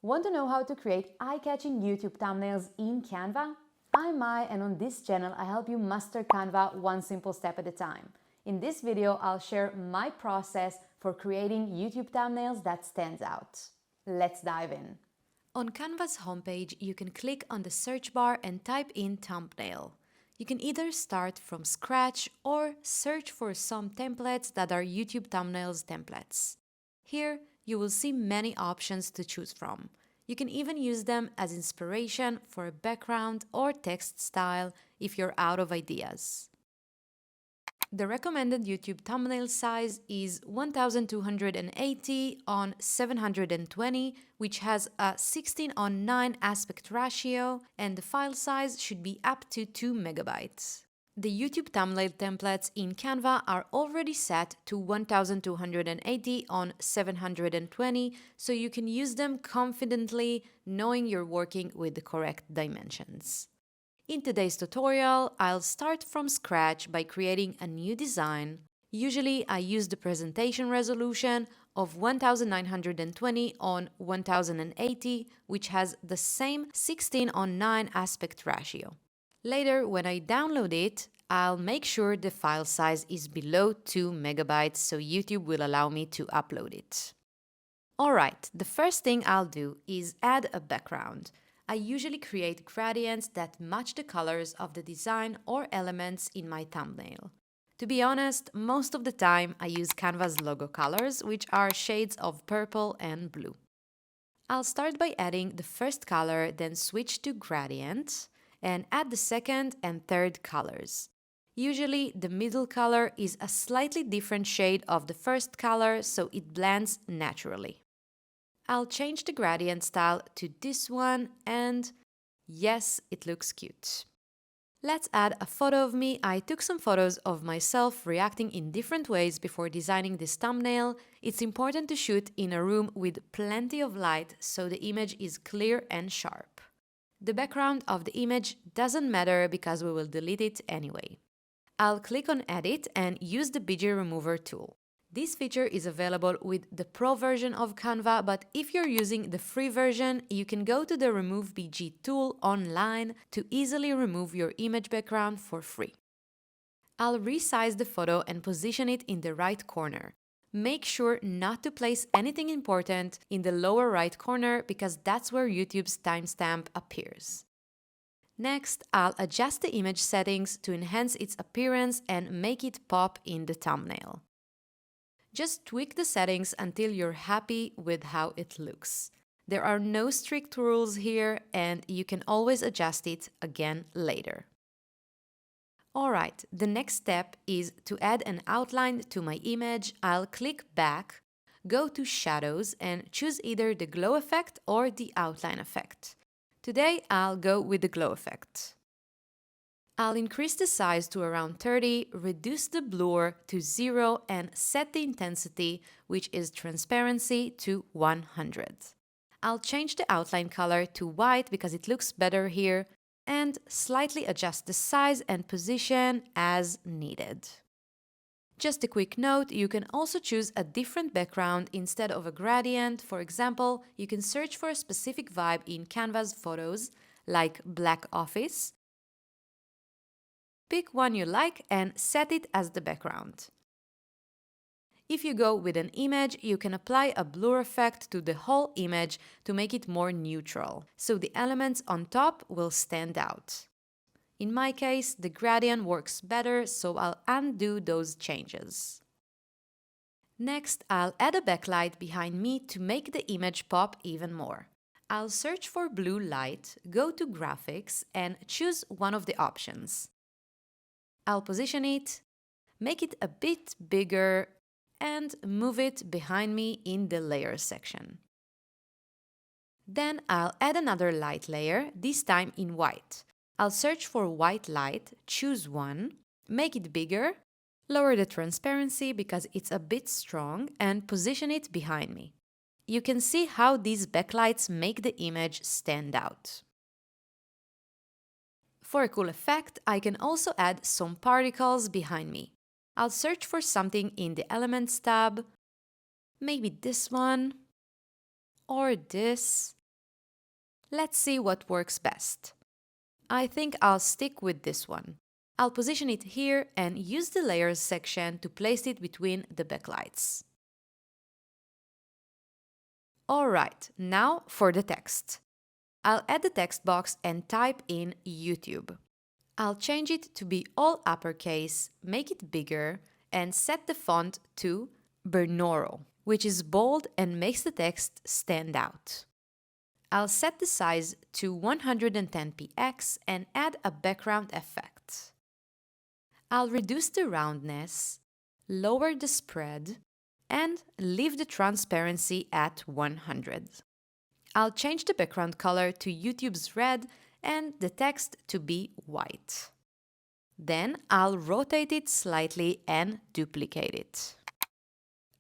Want to know how to create eye-catching YouTube thumbnails in Canva? I'm Mai, and on this channel I help you master Canva one simple step at a time. In this video, I'll share my process for creating YouTube thumbnails that stands out. Let's dive in. On Canva's homepage, you can click on the search bar and type in thumbnail. You can either start from scratch or search for some templates that are YouTube thumbnails templates. Here, you will see many options to choose from. You can even use them as inspiration for a background or text style if you're out of ideas. The recommended YouTube thumbnail size is 1280 on 720, which has a 16:9 aspect ratio, and the file size should be up to 2 megabytes. The YouTube thumbnail templates in Canva are already set to 1280 on 720, so you can use them confidently, knowing you're working with the correct dimensions. In today's tutorial, I'll start from scratch by creating a new design. Usually, I use the presentation resolution of 1920 on 1080, which has the same 16:9 aspect ratio. Later, when I download it, I'll make sure the file size is below 2 megabytes so YouTube will allow me to upload it. Alright, the first thing I'll do is add a background. I usually create gradients that match the colors of the design or elements in my thumbnail. To be honest, most of the time I use Canva's logo colors, which are shades of purple and blue. I'll start by adding the first color, then switch to gradient, and add the second and third colors. Usually, the middle color is a slightly different shade of the first color, so it blends naturally. I'll change the gradient style to this one, and yes, it looks cute. Let's add a photo of me. I took some photos of myself reacting in different ways before designing this thumbnail. It's important to shoot in a room with plenty of light so the image is clear and sharp. The background of the image doesn't matter because we will delete it anyway. I'll click on Edit and use the BG Remover tool. This feature is available with the Pro version of Canva, but if you're using the free version, you can go to the Remove BG tool online to easily remove your image background for free. I'll resize the photo and position it in the right corner. Make sure not to place anything important in the lower right corner because that's where YouTube's timestamp appears. Next, I'll adjust the image settings to enhance its appearance and make it pop in the thumbnail. Just tweak the settings until you're happy with how it looks. There are no strict rules here, and you can always adjust it again later. Alright, the next step is to add an outline to my image. I'll click back, go to Shadows, and choose either the glow effect or the outline effect. Today, I'll go with the glow effect. I'll increase the size to around 30, reduce the blur to 0, and set the intensity, which is transparency, to 100. I'll change the outline color to white because it looks better here, and slightly adjust the size and position as needed. Just a quick note, you can also choose a different background instead of a gradient. For example, you can search for a specific vibe in Canva's photos, like Black Office. Pick one you like and set it as the background. If you go with an image, you can apply a blur effect to the whole image to make it more neutral, so the elements on top will stand out. In my case, the gradient works better, so I'll undo those changes. Next, I'll add a backlight behind me to make the image pop even more. I'll search for blue light, go to Graphics, and choose one of the options. I'll position it, make it a bit bigger, and move it behind me in the Layers section. Then I'll add another light layer, this time in white. I'll search for white light, choose one, make it bigger, lower the transparency because it's a bit strong, and position it behind me. You can see how these backlights make the image stand out. For a cool effect, I can also add some particles behind me. I'll search for something in the Elements tab, maybe this one, or this, Let's see what works best. I think I'll stick with this one. I'll position it here and use the layers section to place it between the backlights. Alright, now for the text. I'll add the text box and type in YouTube. I'll change it to be all uppercase, make it bigger, and set the font to Bernoro, which is bold and makes the text stand out. I'll set the size to 110px and add a background effect. I'll reduce the roundness, lower the spread, and leave the transparency at 100. I'll change the background color to YouTube's red and the text to be white. Then I'll rotate it slightly and duplicate it.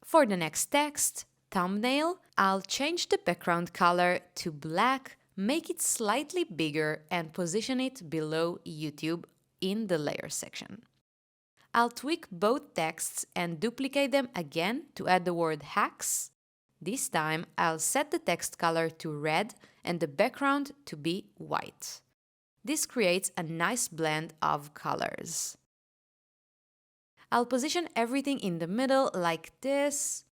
For the next text, thumbnail, I'll change the background color to black, make it slightly bigger and position it below YouTube in the layer section. I'll tweak both texts and duplicate them again to add the word hacks. This time, I'll set the text color to red and the background to be white. This creates a nice blend of colors. I'll position everything in the middle like this.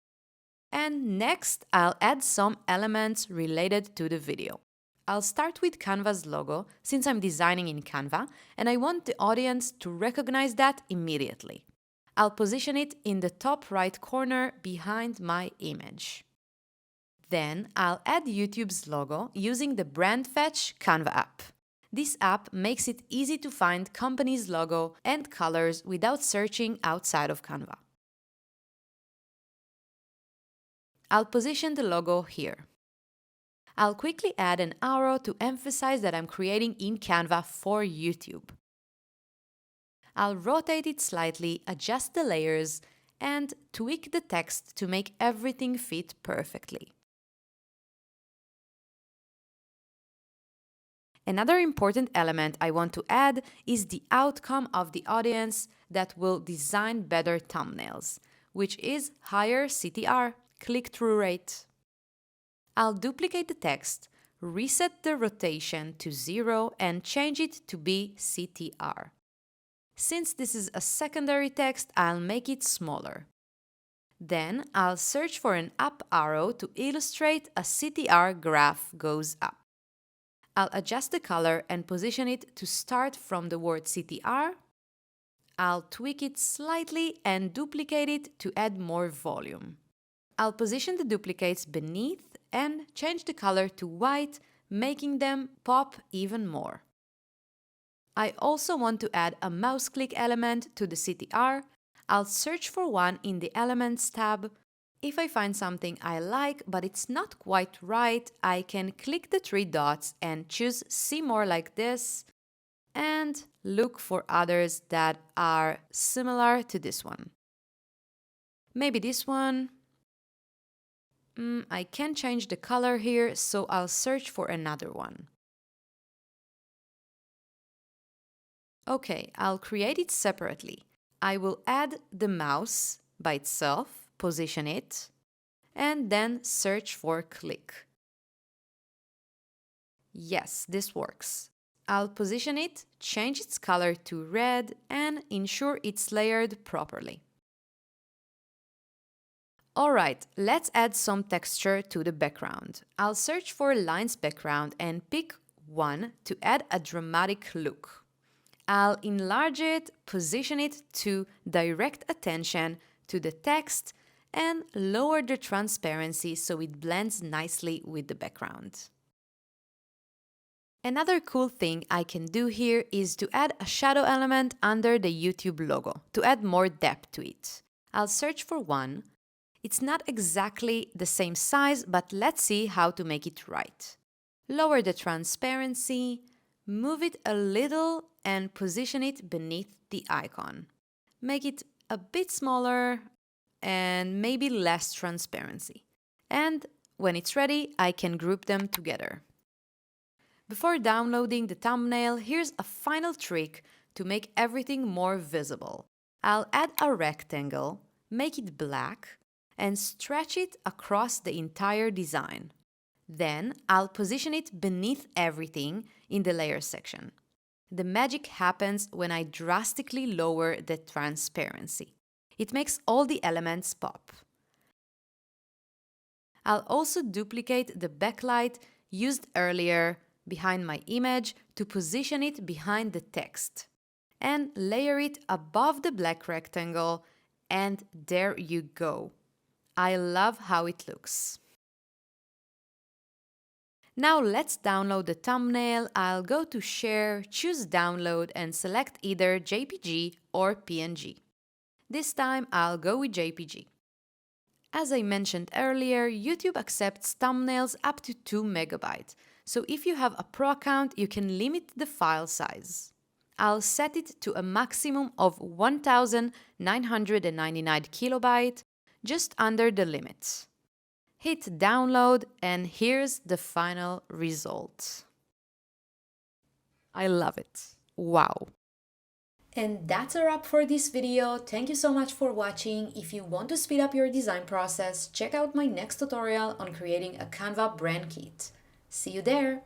And next, I'll add some elements related to the video. I'll start with Canva's logo since I'm designing in Canva and I want the audience to recognize that immediately. I'll position it in the top right corner behind my image. Then I'll add YouTube's logo using the Brand Fetch Canva app. This app makes it easy to find company's logo and colors without searching outside of Canva. I'll position the logo here. I'll quickly add an arrow to emphasize that I'm creating in Canva for YouTube. I'll rotate it slightly, adjust the layers, and tweak the text to make everything fit perfectly. Another important element I want to add is the outcome of the audience that will design better thumbnails, which is higher CTR, click-through rate. I'll duplicate the text, reset the rotation to 0 and change it to be CTR. Since this is a secondary text, I'll make it smaller. Then I'll search for an up arrow to illustrate a CTR graph goes up. I'll adjust the color and position it to start from the word CTR. I'll tweak it slightly and duplicate it to add more volume. I'll position the duplicates beneath and change the color to white, making them pop even more. I also want to add a mouse click element to the CTR. I'll search for one in the Elements tab. If I find something I like but it's not quite right, I can click the 3 dots and choose See More like this and look for others that are similar to this one. Maybe this one. I can change the color here, so I'll search for another one. Okay, I'll create it separately. I will add the mouse by itself, position it, and then search for click. Yes, this works. I'll position it, change its color to red, and ensure it's layered properly. Alright, let's add some texture to the background. I'll search for Lines background and pick one to add a dramatic look. I'll enlarge it, position it to direct attention to the text, and lower the transparency so it blends nicely with the background. Another cool thing I can do here is to add a shadow element under the YouTube logo to add more depth to it. I'll search for one. It's not exactly the same size, but let's see how to make it right. Lower the transparency, move it a little, and position it beneath the icon. Make it a bit smaller and maybe less transparency. And when it's ready, I can group them together. Before downloading the thumbnail, here's a final trick to make everything more visible. I'll add a rectangle, make it black, and stretch it across the entire design. Then I'll position it beneath everything in the layers section. The magic happens when I drastically lower the transparency. It makes all the elements pop. I'll also duplicate the backlight used earlier behind my image to position it behind the text. And layer it above the black rectangle, and there you go. I love how it looks. Now let's download the thumbnail. I'll go to Share, choose Download, and select either JPG or PNG. This time I'll go with JPG. As I mentioned earlier, YouTube accepts thumbnails up to 2 MB, so if you have a Pro account, you can limit the file size. I'll set it to a maximum of 1999 KB, just under the limit. Hit download, and here's the final result. I love it. Wow. And that's a wrap for this video. Thank you so much for watching. If you want to speed up your design process, check out my next tutorial on creating a Canva brand kit. See you there!